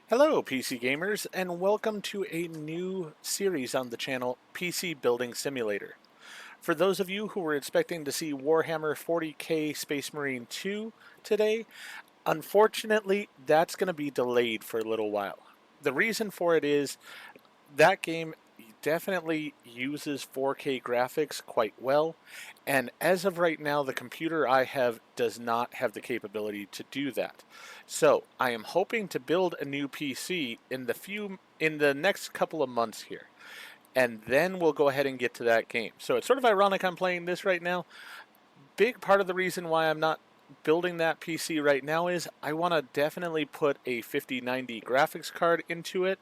Hello, PC gamers, and welcome to a new series on the channel, PC Building Simulator. For those of you who were expecting to see Warhammer 40k Space Marine 2 today, unfortunately, that's going to be delayed for a little while. The reason for it is that game definitely uses 4K graphics quite well, and as of right now, the computer I have does not have the capability to do that. So I am hoping to build a new PC in the next couple of months here, and then we'll go ahead and get to that game. So it's sort of ironic I'm playing this right now. Big part of the reason why I'm not building that PC right now is I want to definitely put a 5090 graphics card into it,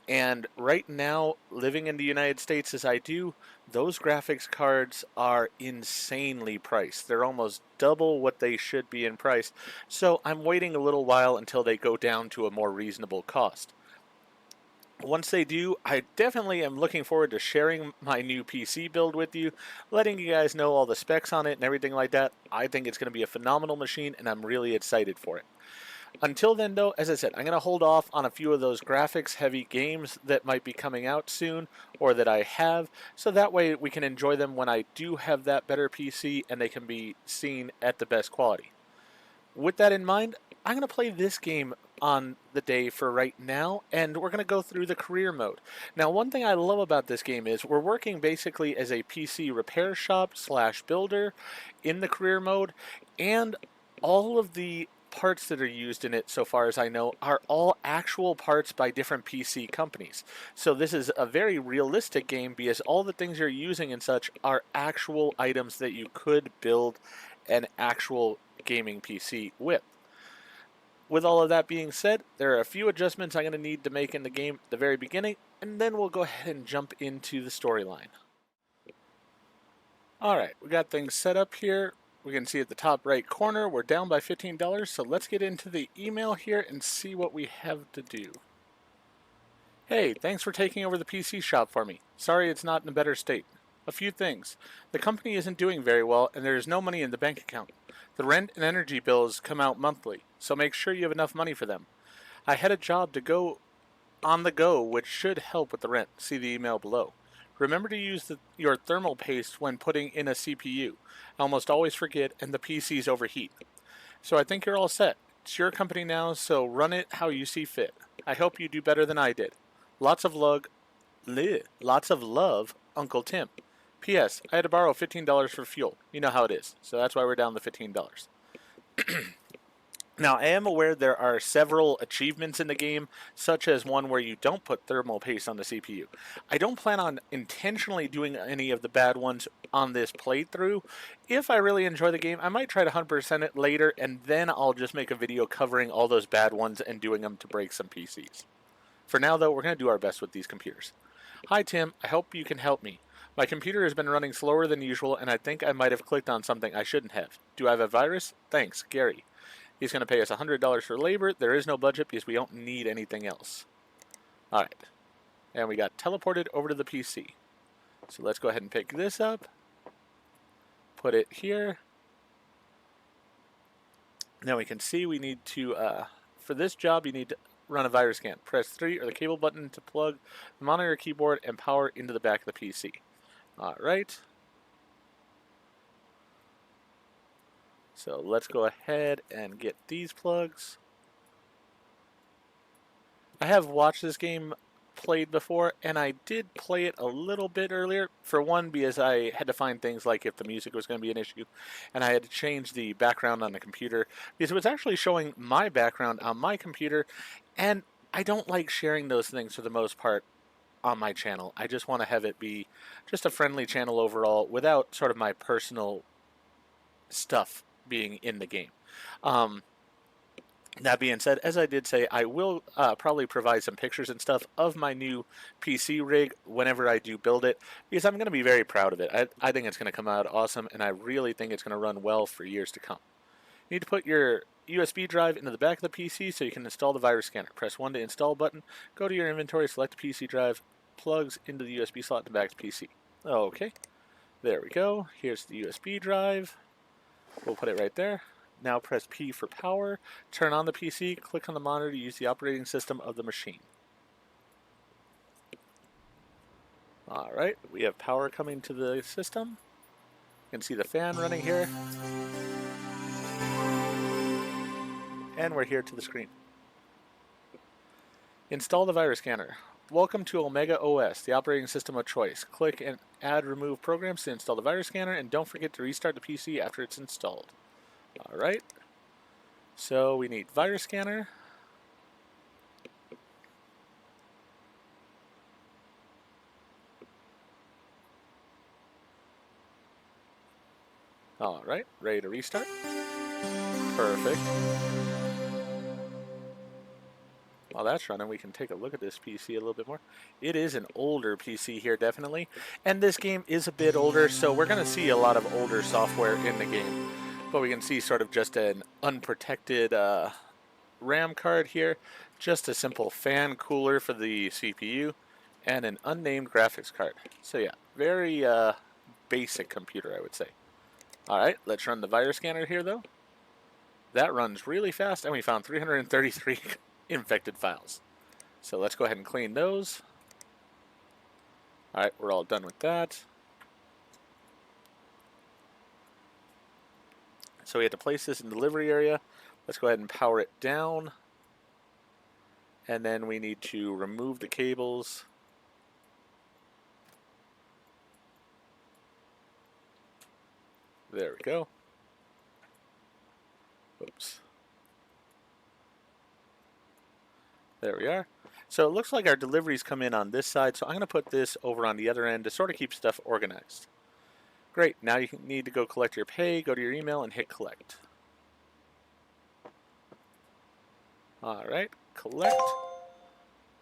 and right now, living in the United States as I do, those graphics cards are insanely priced. They're almost double what they should be in price. So I'm waiting a little while until they go down to a more reasonable cost. Once they do, I definitely am looking forward to sharing my new PC build with you, letting you guys know all the specs on it and everything like that. I think it's going to be a phenomenal machine, and I'm really excited for it. Until then, though, as I said, I'm going to hold off on a few of those graphics heavy games that might be coming out soon or that I have, so that way we can enjoy them when I do have that better PC and they can be seen at the best quality. With that in mind, I'm going to play this game on the day for right now, and we're going to go through the career mode. Now, one thing I love about this game is we're working basically as a PC repair shop slash builder in the career mode, and all of the parts that are used in it, so far as I know, are all actual parts by different PC companies. So this is a very realistic game because all the things you're using and such are actual items that you could build an actual gaming PC with. With all of that being said, there are a few adjustments I'm going to need to make in the game at the very beginning, and then we'll go ahead and jump into the storyline. Alright, we got things set up here. We can see at the top right corner, we're down by $15, so let's get into the email here and see what we have to do. Hey, thanks for taking over the PC shop for me. Sorry it's not in a better state. A few things. The company isn't doing very well, and there is no money in the bank account. The rent and energy bills come out monthly, so make sure you have enough money for them. I had a job to go on the go, which should help with the rent. See the email below. Remember to use your thermal paste when putting in a CPU. I almost always forget, and the PCs overheat. So I think you're all set. It's your company now, so run it how you see fit. I hope you do better than I did. Lots of lots of love, Uncle Tim. P.S. I had to borrow $15 for fuel. You know how it is, so that's why we're down to $15. Now, I am aware there are several achievements in the game, such as one where you don't put thermal paste on the CPU. I don't plan on intentionally doing any of the bad ones on this playthrough. If I really enjoy the game, I might try to 100% it later, and then I'll just make a video covering all those bad ones and doing them to break some PCs. For now, though, we're going to do our best with these computers. Hi, Tim. I hope you can help me. My computer has been running slower than usual, and I think I might have clicked on something I shouldn't have. Do I have a virus? Thanks, Gary. He's going to pay us $100 for labor. There is no budget because we don't need anything else. Alright. And we got teleported over to the PC. So let's go ahead and pick this up. Put it here. Now we can see we need to, for this job, you need to run a virus scan. Press 3 or the cable button to plug the monitor keyboard and power into the back of the PC. Alright. So let's go ahead and get these plugs. I have watched this game played before, and I did play it a little bit earlier. For one, because I had to find things like if the music was going to be an issue, and I had to change the background on the computer, because it was actually showing my background on my computer, and I don't like sharing those things for the most part on my channel. I just want to have it be just a friendly channel overall without sort of my personal stuff being in the game. That being said, as I did say, I will probably provide some pictures and stuff of my new PC rig whenever I do build it, because I'm going to be very proud of it. I think it's going to come out awesome, and I really think it's going to run well for years to come. You need to put your USB drive into the back of the PC so you can install the virus scanner. Press 1 to install button, go to your inventory, select the PC drive, plugs into the USB slot in the back of the PC. Okay, there we go. Here's the USB drive. We'll put it right there. Now press P for power, turn on the PC, click on the monitor to use the operating system of the machine. Alright, we have power coming to the system. You can see the fan running here. And we're here to the screen. Install the virus scanner. Welcome to Omega OS, the operating system of choice. Click and add remove programs to install the virus scanner, and don't forget to restart the PC after it's installed. Alright, so we need virus scanner. Alright, ready to restart. Perfect. While that's running, we can take a look at this PC a little bit more. It is an older PC here, definitely. And this game is a bit older, so we're going to see a lot of older software in the game. But we can see sort of just an unprotected RAM card here. Just a simple fan cooler for the CPU. And an unnamed graphics card. So yeah, very basic computer, I would say. Alright, let's run the virus scanner here, though. That runs really fast, and we found 333 infected files. So let's go ahead and clean those. Alright, we're all done with that. So we have to place this in the delivery area. Let's go ahead and power it down. And then we need to remove the cables. There we go. Oops. There we are. So it looks like our deliveries come in on this side, so I'm going to put this over on the other end to sort of keep stuff organized. Great, now you need to go collect your pay, go to your email, and hit collect. Alright, collect.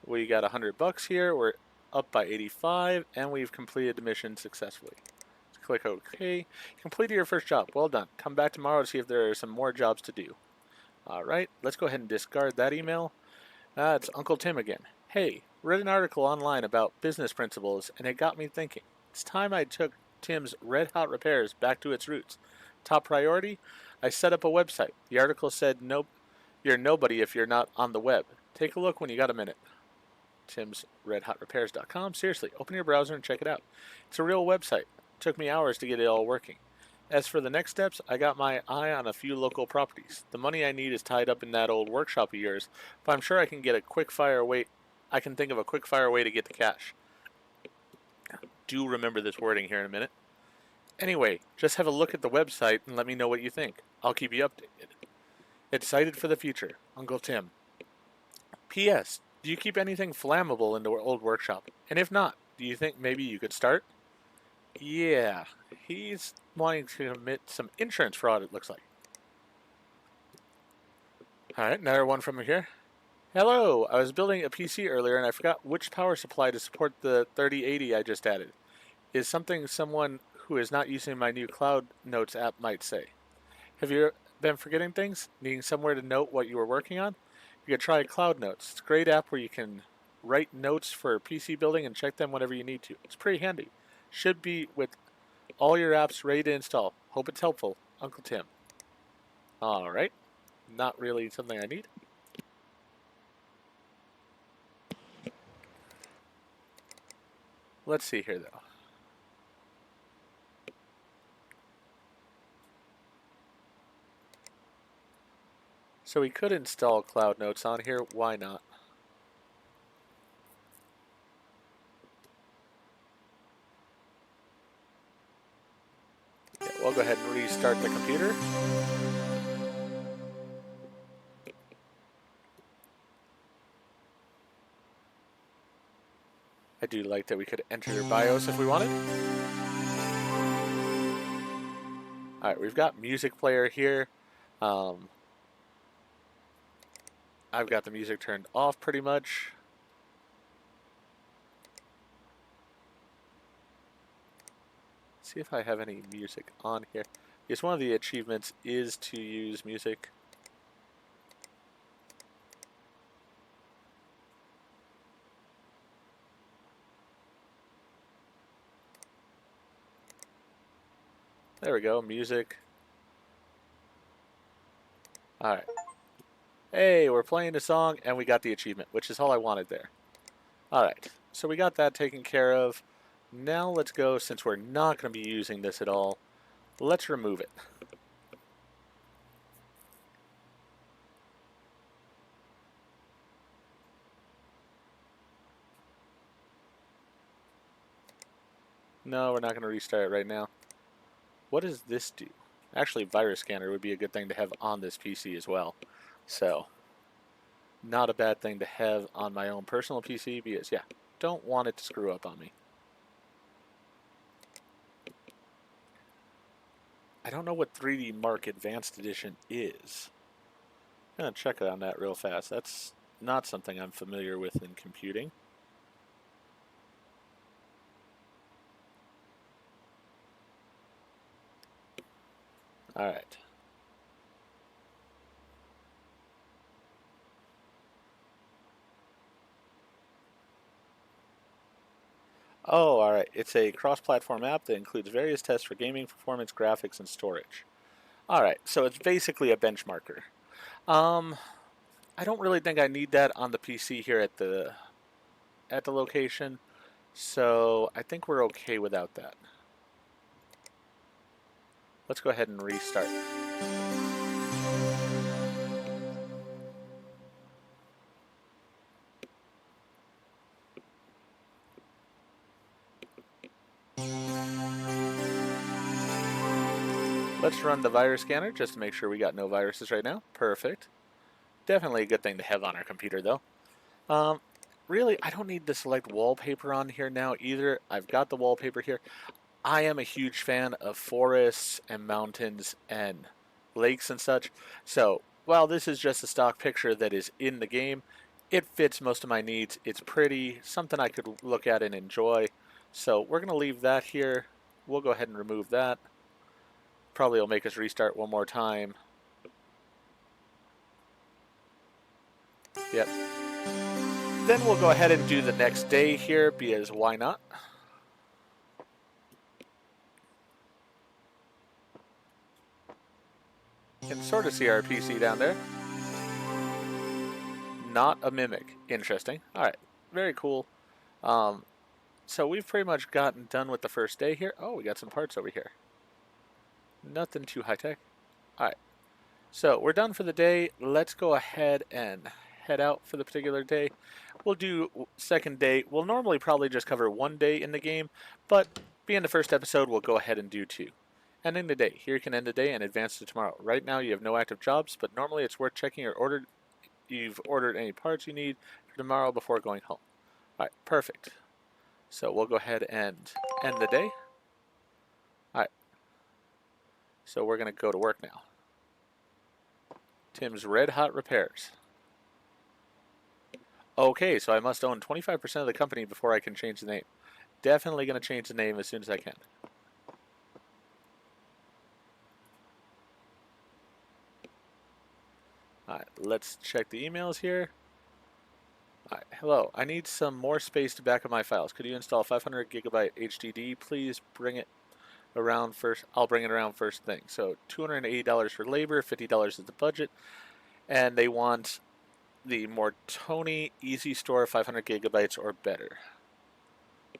We got $100 here, we're up by 85, and we've completed the mission successfully. Let's click OK. Completed your first job, well done. Come back tomorrow to see if there are some more jobs to do. Alright, let's go ahead and discard that email. It's Uncle Tim again. Hey, read an article online about business principles, and it got me thinking. It's time I took Tim's Red Hot Repairs back to its roots. Top priority? I set up a website. The article said, nope, you're nobody if you're not on the web. Take a look when you got a minute. Tim'sRedHotRepairs.com. Seriously, open your browser and check it out. It's a real website. It took me hours to get it all working. As for the next steps, I got my eye on a few local properties. The money I need is tied up in that old workshop of yours, but I'm sure I can get a quick fire way. I can think of a quick fire way to get the cash. Do remember this wording here in a minute. Anyway, just have a look at the website and let me know what you think. I'll keep you updated. Excited for the future, Uncle Tim. P.S. Do you keep anything flammable in the old workshop? And if not, do you think maybe you could start? Yeah, he's wanting to commit some insurance fraud, it looks like. Alright, another one from here. Hello, I was building a PC earlier and I forgot which power supply to support the 3080 I just added. Is something someone who is not using my new Cloud Notes app might say. Have you been forgetting things? Needing somewhere to note what you were working on? You could try Cloud Notes. It's a great app where you can write notes for PC building and check them whenever you need to. It's pretty handy. Should be with all your apps ready to install. Hope it's helpful. Uncle Tim. Alright. Not really something I need. Let's see here though. So we could install Cloud Notes on here. Why not? Yeah, we'll go ahead and restart the computer. I do like that we could enter BIOS if we wanted. Alright, we've got music player here. I've got the music turned off pretty much. See if I have any music on here. Yes, one of the achievements is to use music. There we go, music. Alright. Hey, we're playing a song and we got the achievement, which is all I wanted there. Alright, so we got that taken care of. Now let's go, since we're not going to be using this at all, let's remove it. No, we're not going to restart it right now. What does this do? Actually, virus scanner would be a good thing to have on this PC as well. So, not a bad thing to have on my own personal PC because, yeah, don't want it to screw up on me. I don't know what 3D Mark Advanced Edition is. I'm going to check on that real fast. That's not something I'm familiar with in computing. Alright. Oh, alright. It's a cross-platform app that includes various tests for gaming, performance, graphics, and storage. Alright, so it's basically a benchmarker. I don't really think I need that on the PC here at the location, so I think we're okay without that. Let's go ahead and restart. Let's run the virus scanner just to make sure we got no viruses right now. Perfect. Definitely a good thing to have on our computer though. Really, I don't need to select wallpaper on here now either. I've got the wallpaper here. I am a huge fan of forests and mountains and lakes and such. So while this is just a stock picture that is in the game, it fits most of my needs. It's pretty, something I could look at and enjoy. So we're going to leave that here. We'll go ahead and remove that. Probably will make us restart one more time. Yep. Then we'll go ahead and do the next day here because why not? You can sort of see our PC down there. Not a mimic. Interesting. Alright. Very cool. So we've pretty much gotten done with the first day here. Oh, we got some parts over here. Nothing too high-tech. Alright. So we're done for the day. Let's go ahead and head out for the particular day. We'll do second day. We'll normally probably just cover one day in the game, but being the first episode, we'll go ahead and do two. Ending the day. Here you can end the day and advance to tomorrow. Right now you have no active jobs, but normally it's worth checking you've ordered any parts you need for tomorrow before going home. Alright, perfect. So we'll go ahead and end the day. Alright. So we're going to go to work now. Tim's Red Hot Repairs. Okay, so I must own 25% of the company before I can change the name. Definitely going to change the name as soon as I can. Alright, let's check the emails here. Alright, hello, I need some more space to back up my files. Could you install 500 gigabyte HDD? Please bring it around first. I'll bring it around first thing. So $280 for labor, $50 is the budget. And they want the Mortoni Easy Store 500 gigabytes or better.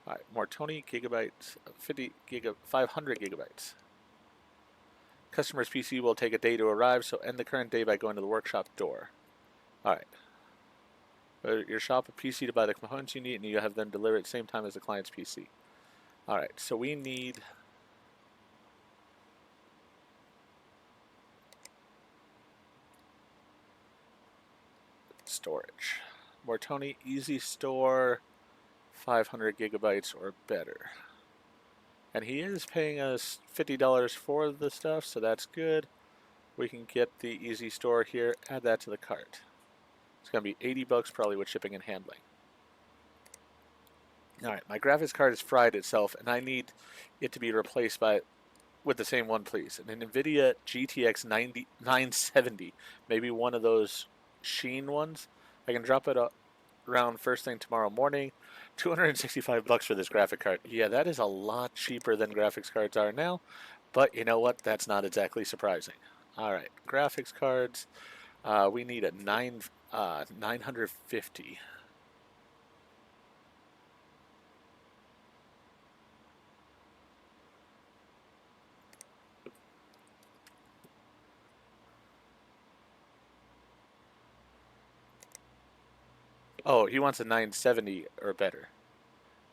Alright, Mortoni gigabytes, 500 gigabytes. Customer's PC will take a day to arrive, so end the current day by going to the workshop door. Alright. Your shop a PC to buy the components you need, and you have them delivered at the same time as the client's PC. Alright, so we need storage. Mortoni Easy Store 500 gigabytes or better. And he is paying us $50 for the stuff, so that's good. We can get the Easy Store here, add that to the cart. It's going to be 80 bucks probably with shipping and handling. Alright, my graphics card is fried itself, and I need it to be replaced with the same one, please. An NVIDIA GTX 970, maybe one of those Sheen ones. I can drop it around first thing tomorrow morning. 265 bucks for this graphic card. Yeah, that is a lot cheaper than graphics cards are now, but you know what? That's not exactly surprising. All right, graphics cards. We need a 950. Oh, he wants a 970 or better.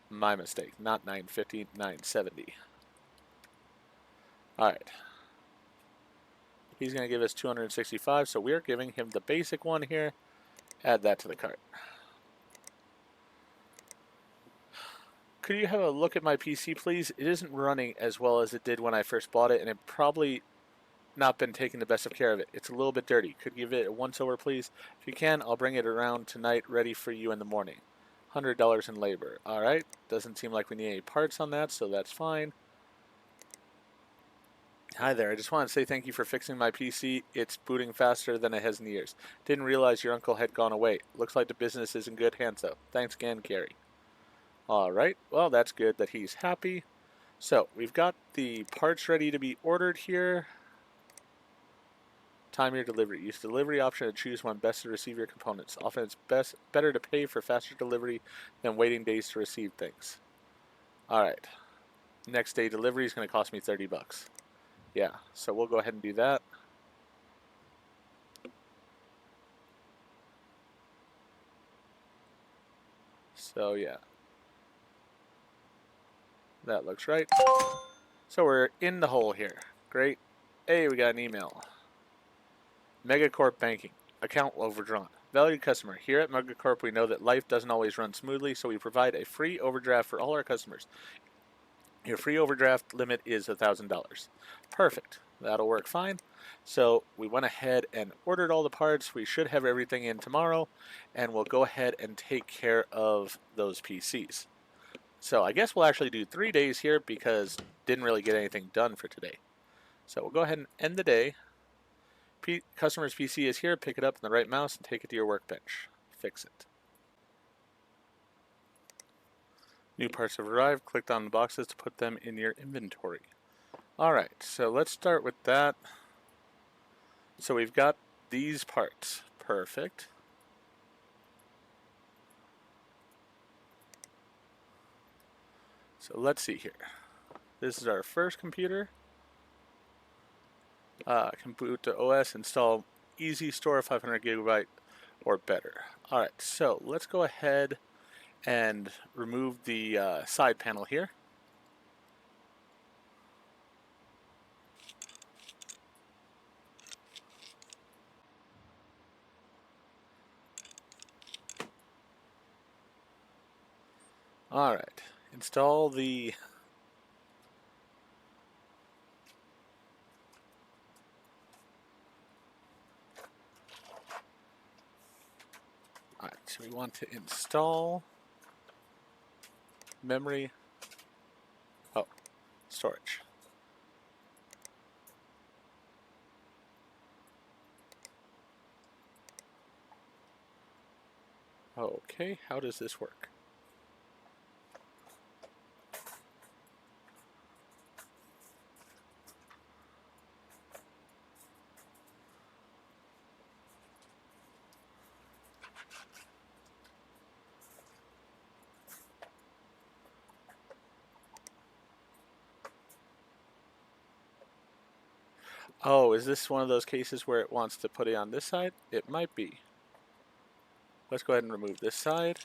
My mistake. Not 950, 970. All right. He's going to give us 265, so we're giving him the basic one here. Add that to the cart. Could you have a look at my PC, please? It isn't running as well as it did when I first bought it, and it probably not been taking the best of care of it. It's a little bit dirty. Could you give it a once over, please? If you can, I'll bring it around tonight ready for you in the morning. $100 in labor. All right. Doesn't seem like we need any parts on that, so that's fine. Hi there. I just want to say thank you for fixing my PC. It's booting faster than it has in years. Didn't realize your uncle had gone away. Looks like the business is in good hands, though. Thanks again, Gary. All right. Well, that's good that he's happy. So we've got the parts ready to be ordered here. Time your delivery. Use the delivery option to choose when best to receive your components. Often it's better to pay for faster delivery than waiting days to receive things. Alright. Next day delivery is going to cost me 30 bucks. Yeah, so we'll go ahead and do that. So yeah. That looks right. So we're in the hole here. Great. Hey, we got an email. Megacorp Banking. Account overdrawn. Valued customer, here at Megacorp we know that life doesn't always run smoothly, so we provide a free overdraft for all our customers. Your free overdraft limit is $1,000. Perfect. That'll work fine. So we went ahead and ordered all the parts. We should have everything in tomorrow, and we'll go ahead and take care of those PCs. So I guess we'll actually do 3 days here because didn't really get anything done for today. So we'll go ahead and end the day. Customer's PC is here. Pick it up in the right mouse and take it to your workbench. Fix it. New parts have arrived. Click on the boxes to put them in your inventory. Alright, so let's start with that. So we've got these parts. Perfect. So let's see here. This is our first computer. Can boot to OS, install Easy Store 500 gigabyte or better. Alright, so let's go ahead and remove the side panel here. Alright, install the Alright, so we want to install memory, storage. Okay, how does this work? Oh, is this one of those cases where it wants to put it on this side? It might be. Let's go ahead and remove this side.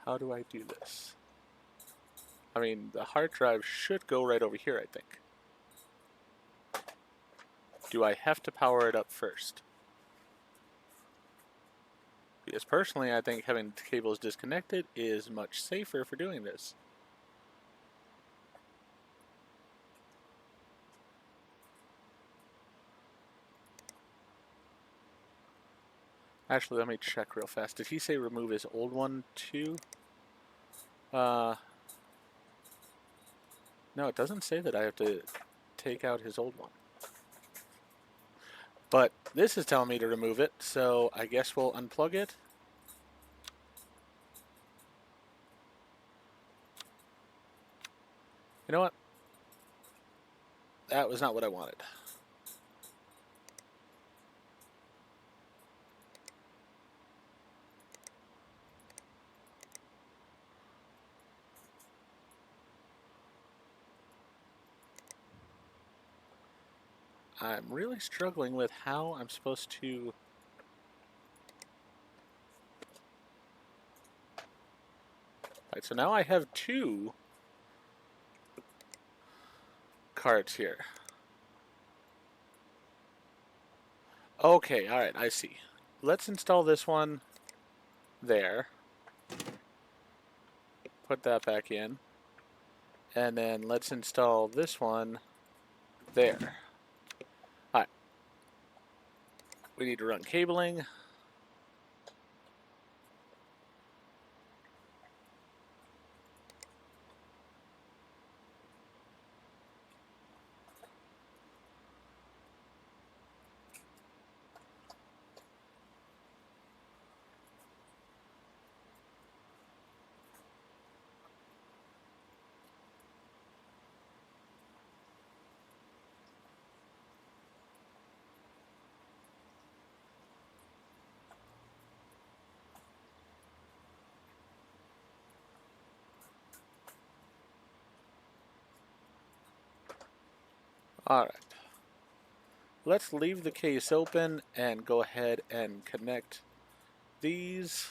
How do I do this? I mean, the hard drive should go right over here, I think. Do I have to power it up first? Because personally, I think having the cables disconnected is much safer for doing this. Actually, let me check real fast. Did he say remove his old one too? No, it doesn't say that I have to take out his old one. But this is telling me to remove it, so I guess we'll unplug it. You know what? That was not what I wanted. I'm really struggling with how I'm supposed to... Alright, so now I have two cards here. Okay, alright, I see. Let's install this one there. Put that back in. And then let's install this one there. Alright. We need to run cabling. Alright. Let's leave the case open and go ahead and connect these.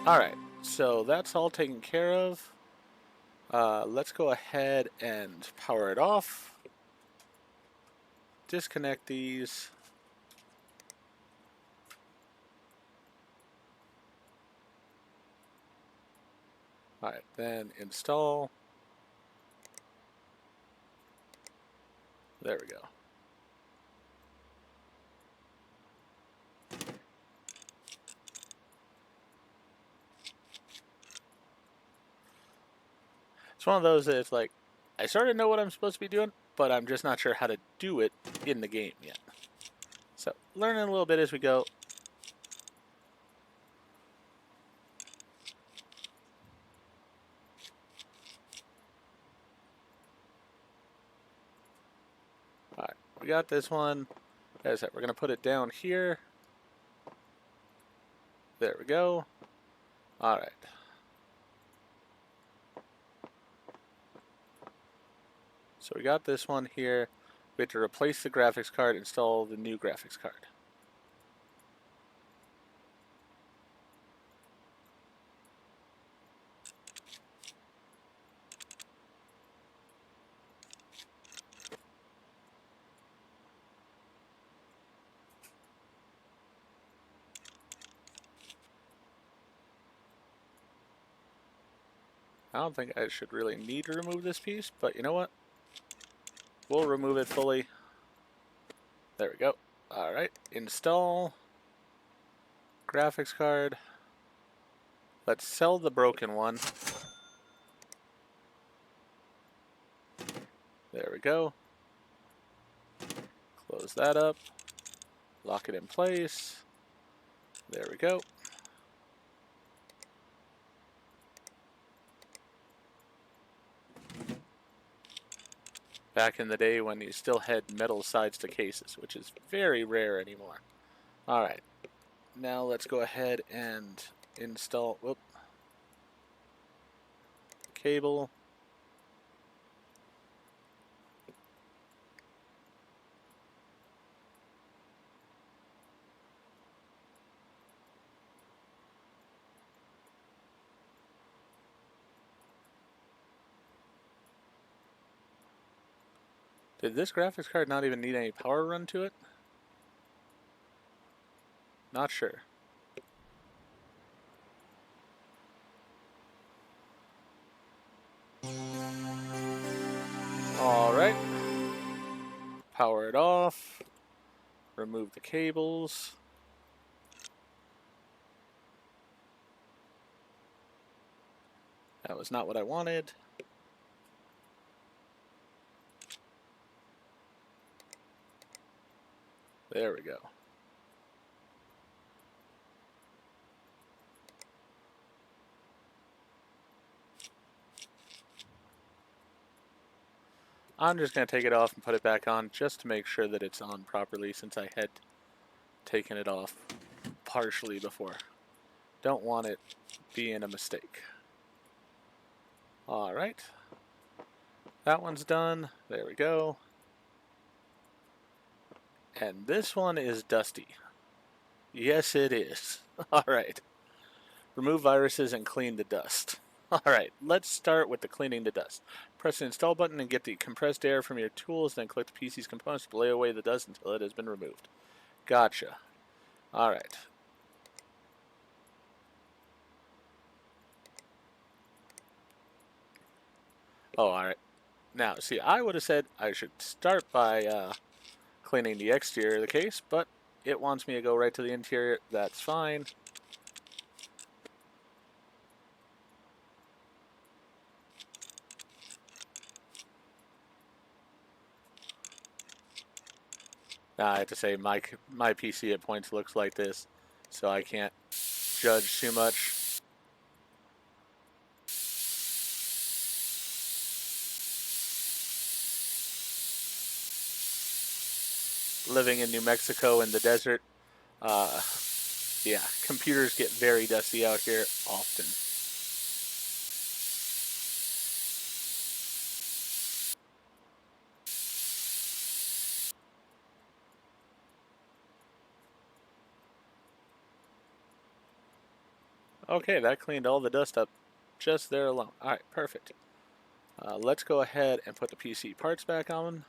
Alright, so that's all taken care of. Let's go ahead and power it off. Disconnect these. Alright, then install. There we go. It's one of those that it's like, I sort of know what I'm supposed to be doing, but I'm just not sure how to do it in the game yet. So, learning a little bit as we go. Alright, we got this one. As I said, we're going to put it down here. There we go. Alright. So we got this one here. We have to replace the graphics card, install the new graphics card. I don't think I should really need to remove this piece, but you know what? We'll remove it fully. There we go. Alright, install graphics card. Let's sell the broken one. There we go. Close that up. Lock it in place. There we go. Back in the day when you still had metal sides to cases, which is very rare anymore. Alright, now let's go ahead and install, cable. Did this graphics card not even need any power run to it? Not sure. Alright. Power it off. Remove the cables. That was not what I wanted. There we go. I'm just going to take it off and put it back on just to make sure that it's on properly, since I had taken it off partially before. Don't want it being a mistake. Alright. That one's done. There we go. And this one is dusty. Yes, it is. Alright. Remove viruses and clean the dust. Alright, let's start with the cleaning the dust. Press the install button and get the compressed air from your tools, then click the PC's components to blow away the dust until it has been removed. Gotcha. Alright. Oh, alright. Now, see, I would have said I should start by cleaning the exterior of the case, but it wants me to go right to the interior. That's fine. I have to say, my PC at points looks like this, so I can't judge too much. Living in New Mexico in the desert, yeah, computers get very dusty out here often. Okay, that cleaned all the dust up just there alone. Alright, perfect. Let's go ahead and put the PC parts back on.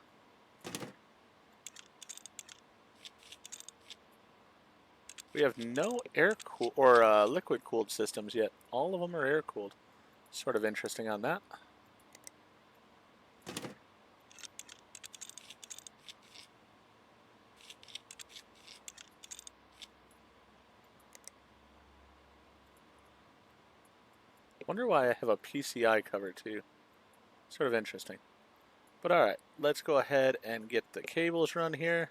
We have no air cool or liquid cooled systems yet. All of them are air cooled. Sort of interesting on that. Wonder why I have a PCI cover too. Sort of interesting. But alright, let's go ahead and get the cables run here.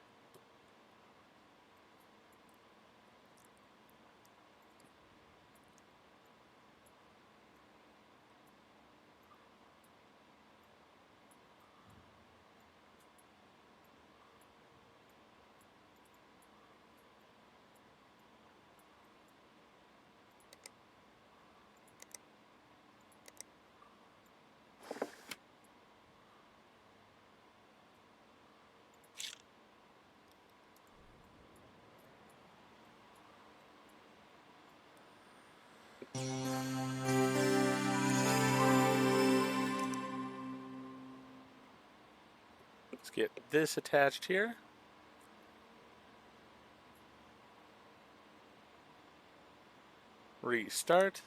Let's get this attached here. Restart.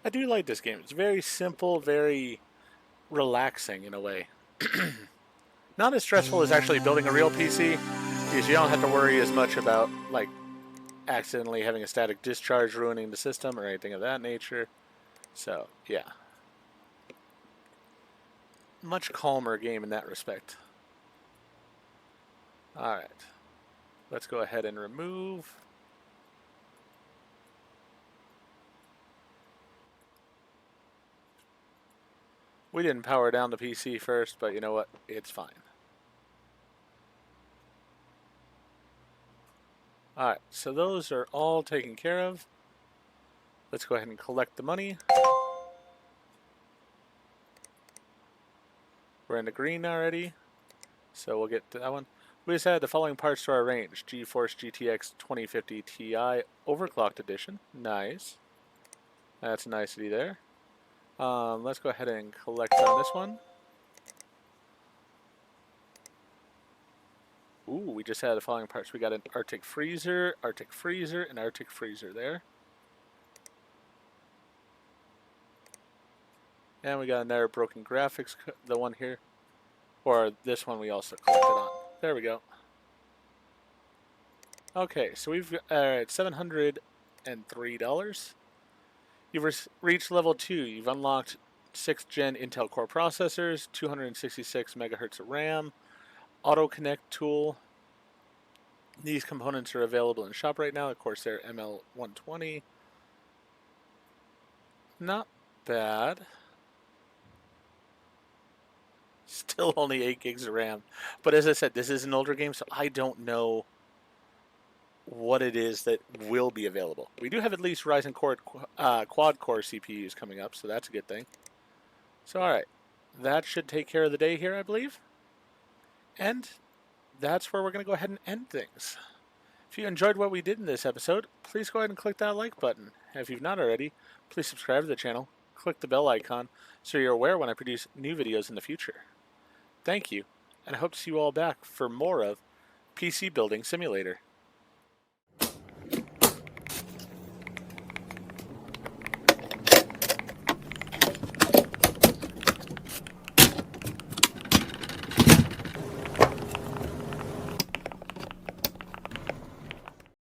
I do like this game. It's very simple, very relaxing in a way. Not as stressful as actually building a real PC, because you don't have to worry as much about like accidentally having a static discharge ruining the system or anything of that nature. So yeah, much calmer game in that respect. Alright, let's go ahead and remove. We didn't power down the PC first, but you know what? It's fine. Alright, so those are all taken care of. Let's go ahead and collect the money. We're in the green already, so we'll get to that one. We just added the following parts to our range. GeForce GTX 2050 Ti Overclocked Edition. Nice. That's a nicety there. Let's go ahead and collect on this one. Ooh, we just had the following parts. We got an Arctic freezer, and Arctic freezer there. And we got another broken graphics, the one here. Or this one we also collected on. There we go. Okay, so we've at $703. You've reached level 2. You've unlocked 6th gen Intel Core processors, 266 megahertz of RAM, Auto Connect tool. These components are available in the shop right now. Of course, they're ML120. Not bad. Still only 8 gigs of RAM. But as I said, this is an older game, so I don't know what it is that will be available. We do have at least Ryzen quad core CPUs coming up, so that's a good thing. So alright, that should take care of the day here, I believe. And that's where we're going to go ahead and end things. If you enjoyed what we did in this episode, please go ahead and click that like button. And if you've not already, please subscribe to the channel, click the bell icon, so you're aware when I produce new videos in the future. Thank you, and I hope to see you all back for more of PC Building Simulator.